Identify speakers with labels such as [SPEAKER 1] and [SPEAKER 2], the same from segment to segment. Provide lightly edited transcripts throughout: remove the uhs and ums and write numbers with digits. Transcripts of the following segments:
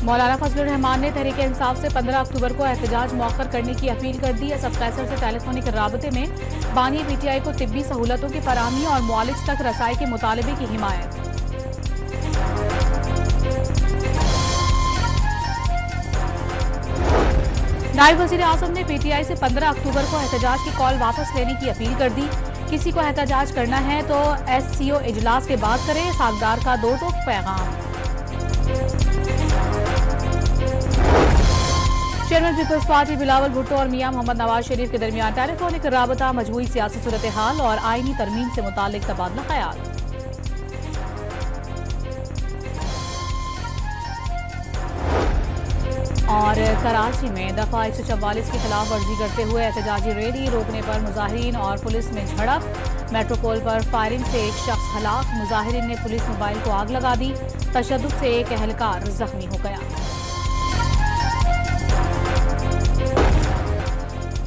[SPEAKER 1] मौलाना फजलुर रहमान ने तहरीक इंसाफ से 15 अक्टूबर को एहतजाज मौखर करने की अपील कर दी है। सब कैसर से टेलीफोनिक राबते में बानी पीटीआई को तिब्बी सहूलतों की फराहमी और मुआलिज तक रसाई के मुतालबे की हिमायत। नायब वजीर आजम ने पीटीआई से 15 अक्टूबर को एहतजाज की कॉल वापस लेने की अपील कर दी। किसी को एहतजाज करना है तो SCO इजलास के बाद करें, सागदार का दो टोक पैगाम। Chairman People's Party Bilawal Bhutto और मियां मोहम्मद नवाज शरीफ के दरमियान टेलीफोनिक राबता, मजमूई सियासी सूरत हाल और आईनी तरमीम से मुताल्लिक तबादला ख्याल। और कराची में दफा 144 की खिलाफ वर्जी करते हुए एहतजाजी रैली रोकने पर मुजाहिरीन और पुलिस में झड़प। मेट्रोपोल पर फायरिंग से एक शख्स हलाक, मुजाहिरीन ने पुलिस मोबाइल को आग लगा दी। तशद्दुद से एक एहलकार जख्मी हो गया।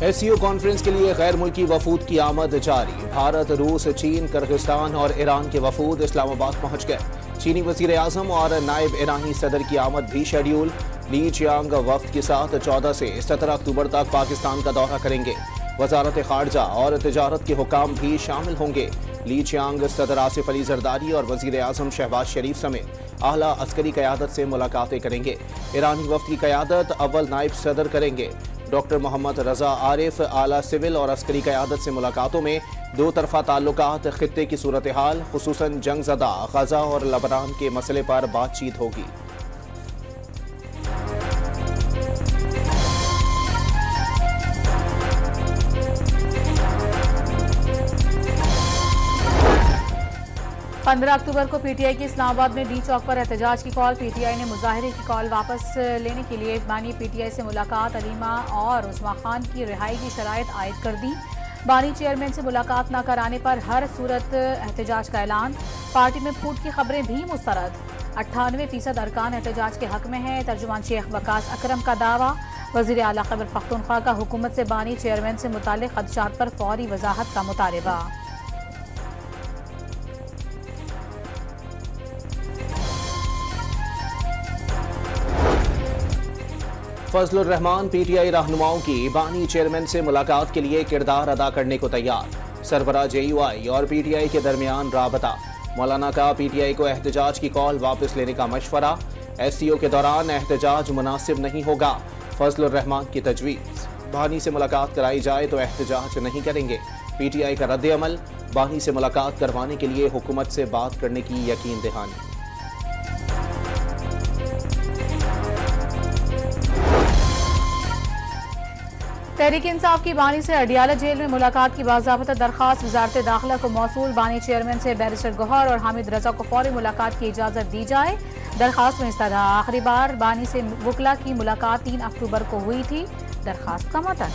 [SPEAKER 2] SCO कॉन्फ्रेंस के लिए गैर मुल्की वफूद की आमद जारी। भारत, रूस, चीन, किर्गिस्तान और ईरान के वफूद इस्लामाबाद पहुंच गए। चीनी वजीर आजम और नायब ईरानी सदर की आमद भी शेड्यूल। ली चियांग वफ्द के साथ 14 से 17 अक्टूबर तक पाकिस्तान का दौरा करेंगे। वजारत खारजा और तिजारत के हुकाम भी शामिल होंगे। ली चियांग सदर आसिफ अली जरदारी और वजीर आजम शहबाज शरीफ समेत आला अस्करी क़यादत से मुलाकातें करेंगे। ईरानी वफ्द की क़यादत अव्वल नायब सदर करेंगे। डॉक्टर मोहम्मद रजा आरिफ आला सिविल और अस्करी क़यादत से मुलाकातों में दो तरफा ताल्लुकात, खित्ते की सूरत हाल, खुसूसन जंगज़दा गजा और लबनान के मसले पर बातचीत होगी।
[SPEAKER 1] पंद्रह अक्टूबर को पीटीआई की इस्लामाबाद में डी चौक पर एहतजाज की कॉल। पीटीआई ने मुजाहिरे की कॉल वापस लेने के लिए बानी पीटीआई से मुलाकात, अलीमा और उस्मा खान की रिहाई की शराइत आयद कर दी। बानी चेयरमैन से मुलाकात न कराने पर हर सूरत एहतजाज का ऐलान। पार्टी में फूट की खबरें भी मुस्तरद। 98% अरकान एहतजाज के हक में है। तर्जुमान शेख वकास अकरम का दावा। वजीर आला खैबर पख्तूनख्वा का हुकूमत से बानी चेयरमैन से मुताल्लिक खदशात पर फौरी वजाहत का मुतालबा।
[SPEAKER 2] फजलुर रहमान पीटीआई रहनुमाओं की बानी चेयरमैन से मुलाकात के लिए किरदार अदा करने को तैयार। सरबरा JUI और पीटीआई के दरमियान राबता। मौलाना का पीटीआई को एहतजाज की कॉल वापस लेने का मशवरा। SCO के दौरान एहतजाज मुनासिब नहीं होगा, फजलुर रहमान की तजवीज़। बानी से मुलाकात कराई जाए तो एहतजाज नहीं करेंगे। पीटीआई का रद्द अमल। बानी से मुलाकात करवाने के लिए हुकूमत से बात करने की यकीन दहानी।
[SPEAKER 1] तहरीक इंसाफ की बानी से अडियाला जेल में मुलाकात की बाज़ाबता दरख्वास्त। वजारत दाखिला को मौसूल। बानी चेयरमैन से बैरिस्टर गौहर और हामिद रजा को फौरी मुलाकात की इजाज़त दी जाए। दरख्वास्त में इस्तदा आखिरी बार बानी से वकला की मुलाकात 3 अक्टूबर को हुई थी। दरख्वास्त का मतन।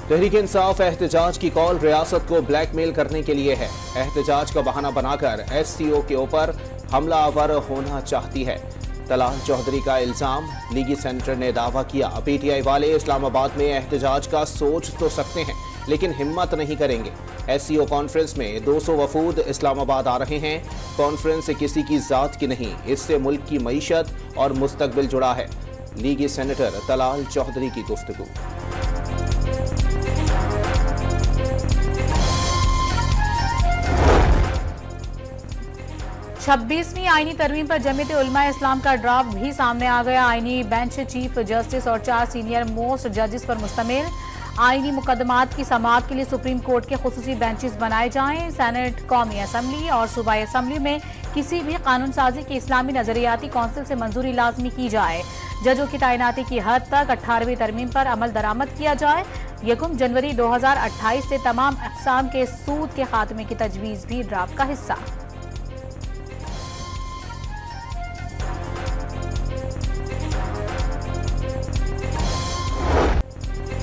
[SPEAKER 2] तहरीक इंसाफ एहतजाज की कॉल रियासत को ब्लैकमेल करने के लिए है। एहतजाज का बहाना बनाकर SCO के ऊपर हमलावर होना चाहती है। तलाल चौधरी का इल्जाम। लीगी सेंटर ने दावा किया PTI वाले इस्लामाबाद में एहतजाज का सोच तो सकते हैं लेकिन हिम्मत नहीं करेंगे। SCO कॉन्फ्रेंस में 200 वफूद इस्लामाबाद आ रहे हैं। कॉन्फ्रेंस किसी की जात की नहीं, इससे मुल्क की मईशत और मुस्तकबिल जुड़ा है। लीगी सेनेटर तलाल चौधरी की गुफ्तगू।
[SPEAKER 1] 26वीं आईनी तरमीम पर जमीयत उलमा इस्लाम का ड्राफ्ट भी सामने आ गया। आईनी बेंच चीफ जस्टिस और 4 सीनियर मोस्ट जजेस पर मुश्तमिल। आईनी मुकदमात की समाअत के लिए सुप्रीम कोर्ट के खुसूसी बेंचेस बनाए जाएं। सेनेट, कौमी असम्बली और सूबाई असम्बली में किसी भी कानून साजी की इस्लामी नजरियाती कौंसिल से मंजूरी लाजमी की जाए। जजों की तैनाती की हद तक 18वीं तरमीम पर अमल दरामद किया जाए। 1 जनवरी 2028 से तमाम अक़साम के सूद के खात्मे की तजवीज़ भी ड्राफ्ट का हिस्सा।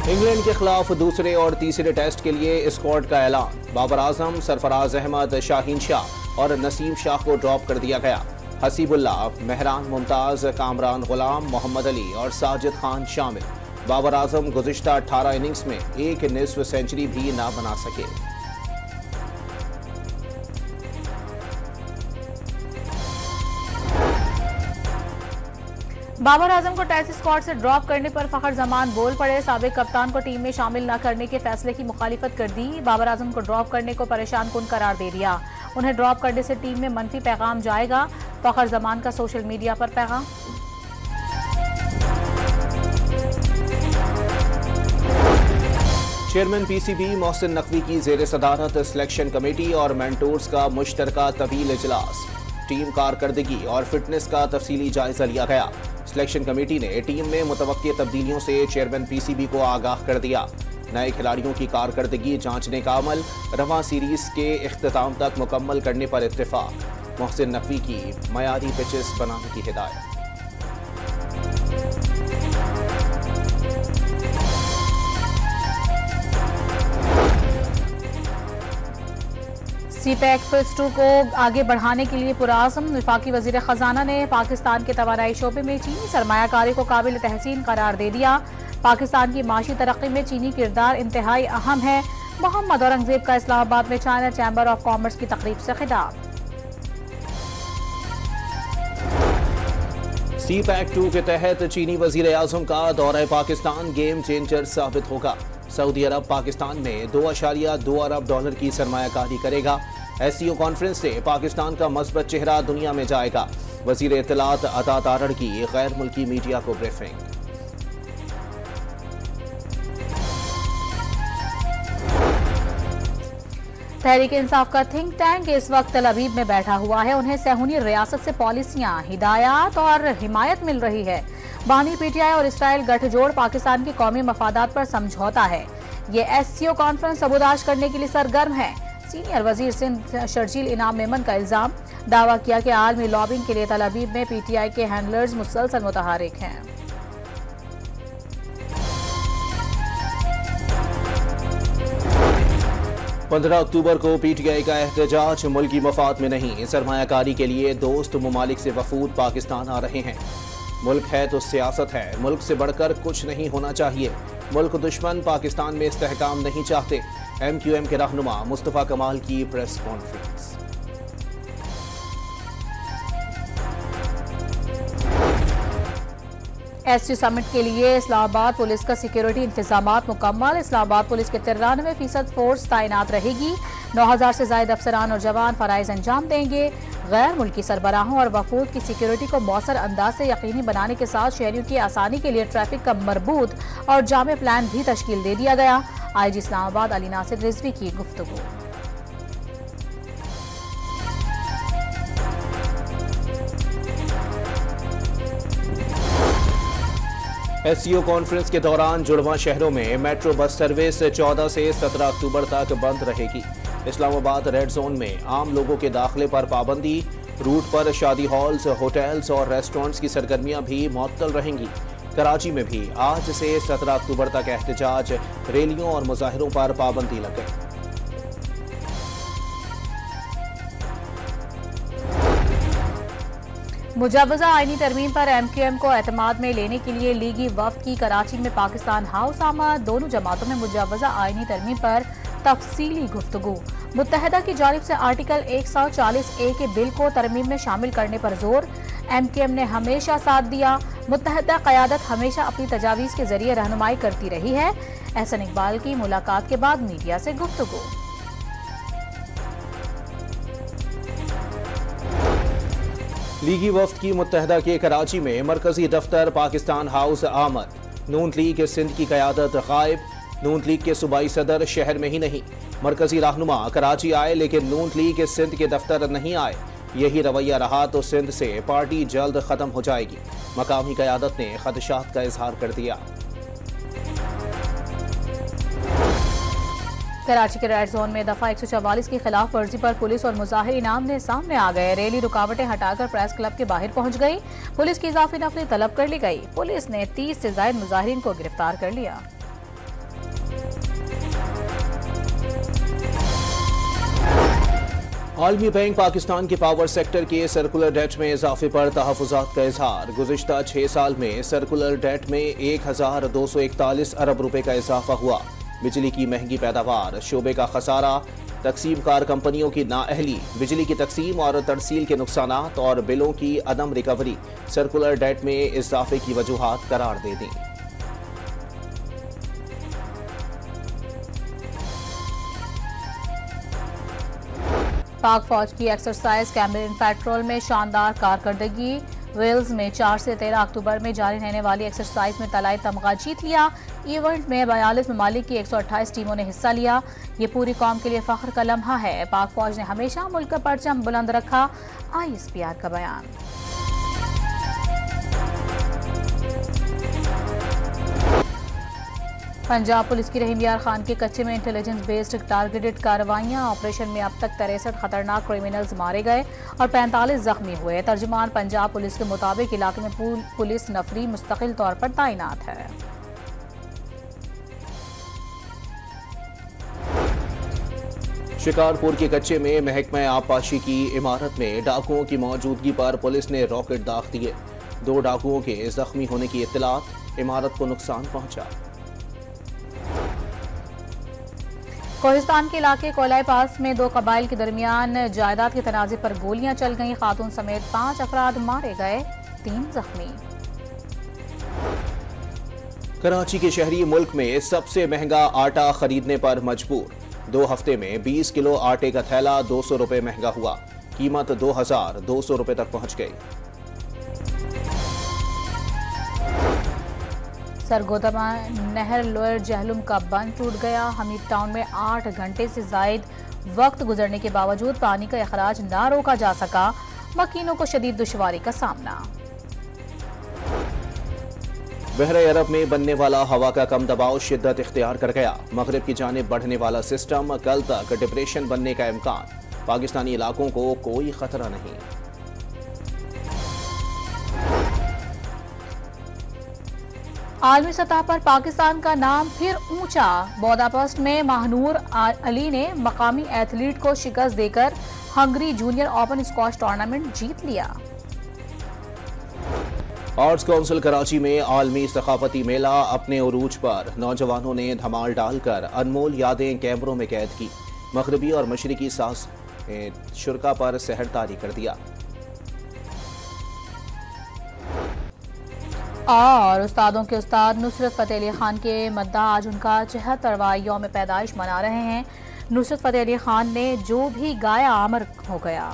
[SPEAKER 2] इंग्लैंड के खिलाफ दूसरे और तीसरे टेस्ट के लिए स्क्वाड का ऐलान। बाबर आजम, सरफराज अहमद, शाहीन शाह और नसीम शाह को ड्रॉप कर दिया गया। हसीबुल्लाह, मेहरान मुमताज, कामरान गुलाम, मोहम्मद अली और साजिद खान शामिल। बाबर आजम गुज़िश्ता 18 इनिंग्स में एक निस्फ सेंचुरी भी ना बना सके।
[SPEAKER 1] बाबर आजम को टेस्ट स्क्वाड से ड्रॉप करने पर फखर जमान बोल पड़े। साबिक कप्तान को टीम में शामिल न करने के फैसले की मुखालिफत कर दी। बाबर आजम को ड्रॉप करने को परेशान कुन करार दे दिया। उन्हें ड्रॉप करने से टीम में मनफी पैगाम जाएगा। फखर जमान का सोशल मीडिया पर पैगाम।
[SPEAKER 2] चेयरमैन पीसीबी मोहसिन नकवी की जेर सदारत सिलेक्शन कमेटी और मेंटोर्स का मुश्तरका तवील इजलास। टीम कारकर्दगी और फिटनेस का तफसीली जायजा लिया गया। सिलेक्शन कमेटी ने टीम में मुतवक्की तब्दीलियों से चेयरमैन पीसीबी को आगाह कर दिया। नए खिलाड़ियों की कारकर्दगी जांचने का अमल रवां सीरीज के इख्तिताम तक मुकम्मल करने पर इत्तेफाक। मोहसिन नकवी की मयारी पिचेस बनाने की हिदायत।
[SPEAKER 1] सीपैक फेज 2 को आगे बढ़ाने के लिए पुराज़म। वफाकी वज़ीर ख़जाना ने पाकिस्तान के तवानाई शोबे में चीनी सरमायाकारी को काबिल तहसीन करार दे दिया। पाकिस्तान की माशी तरक्की में चीनी किरदार इंतहाई अहम है। मोहम्मद औरंगजेब का इस्लामाबाद में चाइना चैम्बर ऑफ कॉमर्स की तकरीब से खिताब।
[SPEAKER 2] सीपैक 2 के तहत चीनी वज़ीर आज़म का दौरा पाकिस्तान गेम चेंजर साबित होगा। सऊदी अरब पाकिस्तान में $2.2 अरब की सरमायाकारी करेगा। एससीओ कॉन्फ्रेंस से पाकिस्तान का मस्बत चेहरा दुनिया में जाएगा। वज़ीर इत्तलात अता तारड़ की गैर मुल्की मीडिया को ब्रीफिंग।
[SPEAKER 1] तहरीक इंसाफ का थिंक टैंक इस वक्त तल अवीव में बैठा हुआ है। उन्हें सहूनी रियासत से पॉलिसियां, हिदायत और हिमायत मिल रही है। बानी पीटीआई और इसराइल गठजोड़ पाकिस्तान के कौमी मफादात पर समझौता है। ये एससीओ कॉन्फ्रेंस सबूदाश करने के लिए सरगर्म है। सीनियर वजीर सिंध शर्जील इनाम मेमन का इल्जाम। दावा किया कि आलमी लॉबिंग के लिए तल अवीव में पीटीआई के हैंडलर्स मुसलसल मुतहरिक हैं।
[SPEAKER 2] पंद्रह अक्टूबर को पीटीआई का एहतजाज। मुल्की मफाद में नहीं, सरमायाकारी के लिए दोस्त ममालिक से वफूद पाकिस्तान आ रहे हैं। मुल्क है तो सियासत है। मुल्क से बढ़कर कुछ नहीं होना चाहिए। मुल्क दुश्मन पाकिस्तान में इस्तेहकाम नहीं चाहते। MQM के रहनुमा मुस्तफा कमाल की प्रेस कॉन्फ्रेंस।
[SPEAKER 1] एससी समिट के लिए इस्लामाबाद पुलिस का सिक्योरिटी इंतजामात मुकम्मल। इस्लामाबाद पुलिस के 93% फोर्स तैनात रहेगी। 9000 से ज्यादा अफसरान और जवान फराइज अंजाम देंगे। गैर मुल्की सरबराहों और वफूद की सिक्योरिटी को मौसर अंदाज से यकीनी बनाने के साथ शहरियों की आसानी के लिए ट्रैफिक का मरबूत और जामे प्लान भी तश्कील दे दिया गया। IG इस्लामाबाद अली नासिर रिजवी की गुफ्तगू।
[SPEAKER 2] एससीओ कॉन्फ्रेंस के दौरान जुड़वा शहरों में मेट्रो बस सर्विस 14 से 17 अक्टूबर तक बंद रहेगी। इस्लामाबाद रेड जोन में आम लोगों के दाखिले पर पाबंदी। रूट पर शादी हॉल्स, होटल्स और रेस्टोरेंट्स की सरगर्मियां भी मुअत्तल रहेंगी। कराची में भी आज से 17 अक्टूबर तक एहतजाज, रैलियों और मुजाहिरों पर पाबंदी लग गई।
[SPEAKER 1] मुजव्वजा आईनी तरमीम पर MQM को एतमाद में लेने के लिए लीगी वफ्द की कराची में पाकिस्तान हाउस आमद। दोनों जमातों में मुजव्वजा आईनी तरमीम पर तफसीली गुफ्तगू। मुत्तहदा की जानिब से आर्टिकल 140A के बिल को तरमीम में शामिल करने पर जोर। MQM ने हमेशा साथ दिया। मुत्तहदा क़यादत हमेशा अपनी तजावीज़ के जरिए रहनुमाई करती रही है। एहसन इकबाल की मुलाकात के बाद मीडिया से गुफ्तगू।
[SPEAKER 2] लीगी वफ्द की मुत्तहदा के कराची में मरकजी दफ्तर पाकिस्तान हाउस आमद। नून लीग सिंध की क़यादत गायब। नून लीग के सूबाई सदर शहर में ही नहीं, मरकजी रहनुमा कराची आए लेकिन नून लीग सिंध के दफ्तर नहीं आए। यही रवैया रहा तो सिंध से पार्टी जल्द खत्म हो जाएगी। मकामी क़यादत ने खदशात का इजहार कर दिया।
[SPEAKER 1] कराची के रेड जोन में दफा 144 की खिलाफ वर्जी पर पुलिस और मुजाहिरीन आमने सामने आ गए। रैली रुकावटें हटाकर प्रेस क्लब के बाहर पहुंच गई। पुलिस की इजाफी नफरी तलब कर ली गई। पुलिस ने 30 से ज्यादा मुजाहिरीन को गिरफ्तार कर लिया।
[SPEAKER 2] आलमी बैंक पाकिस्तान के पावर सेक्टर के सर्कुलर डेट में इजाफे पर तहफ़्फ़ुज़ात का इजहार। गुज़िश्ता 6 साल में सर्कुलर डेट में 1241 अरब रुपए का इजाफा हुआ। बिजली की महंगी पैदावार, शोबे का खसारा, तकसीम कार कंपनियों की नाअहली, बिजली की तकसीम और तरसील के नुकसानात और बिलों की अदम रिकवरी सर्कुलर डेट में इजाफे की वजूहात करार दे दी।
[SPEAKER 1] पाक फौज की एक्सरसाइज कैमरिन पेट्रोल में शानदार कारकर्दगी। वेल्स में 4 से 13 अक्टूबर में जारी रहने वाली एक्सरसाइज में तलाई तमगा जीत लिया। इवेंट में 42 ममालिक की 128 टीमों ने हिस्सा लिया। ये पूरी कौम के लिए फख्र का लम्हा है। पाक फौज ने हमेशा मुल्क का परचम बुलंद रखा। ISPR का बयान। पंजाब पुलिस की रहीम यार खान के कच्चे में इंटेलिजेंस बेस्ड टारगेटेड कार्रवाइयां। ऑपरेशन में अब तक 63 खतरनाक क्रिमिनल्स मारे गए और 45 जख्मी हुए। तर्जुमान पंजाब पुलिस के मुताबिक इलाके में पुलिस नफरी मुस्तकिल तौर पर तैनात है।
[SPEAKER 2] शिकारपुर के कच्चे में महकमा आबपाशी की इमारत में डाकुओं की मौजूदगी पर पुलिस ने रॉकेट दाग दिए। 2 डाकुओं के जख्मी होने की इत्तलात, इमारत को नुकसान पहुंचा।
[SPEAKER 1] कोहिस्तान के इलाके कोलाई पास में 2 कबाइल के दरमियान जायदाद के तनाज़े पर गोलियां चल गईं। खातून समेत 5 अफराद मारे गए, 3 जख्मी।
[SPEAKER 2] कराची के शहरी मुल्क में सबसे महंगा आटा खरीदने पर मजबूर। 2 हफ्ते में 20 किलो आटे का थैला 200 रुपए महंगा हुआ। कीमत 2200 रुपए तक पहुंच गई।
[SPEAKER 1] सरगोदा नहर लोअर जहलुम का बंद टूट गया। हमीद टाउन में 8 घंटे से जायद वक्त गुजरने के बावजूद पानी का अखराज ना रोका जा सका। मकीनों को शदीद दुश्वारी का सामना।
[SPEAKER 2] बहरे अरब में बनने वाला हवा का कम दबाव शिद्दत इख्तियार कर गया। मगरिब की जानिब बढ़ने वाला सिस्टम, कल तक डिप्रेशन बनने का इम्कान। पाकिस्तानी इलाकों को कोई खतरा नहीं।
[SPEAKER 1] आलमी सतह पर पाकिस्तान का नाम फिर ऊंचा। बुदापेस्ट में महानूर अली ने मकामी एथलीट को शिकस्त देकर Hungary junior open squash tournament जीत लिया।
[SPEAKER 2] आर्ट्स काउंसिल कराची में आलमी सकाफती मेला अपने उरूज पर। नौजवानों ने धमाल डालकर अनमोल यादें कैमरों में कैद की। मगरबी और मशरिकी साज शुरका पर सहरतारी कर दिया।
[SPEAKER 1] और उस्तादों के उस्ताद नुसरत फ़तेह अली खान के मद्दा आज उनका 74वां यौम पैदाइश मना रहे हैं। नुसरत फ़तेह अली खान ने जो भी गाया अमर हो गया।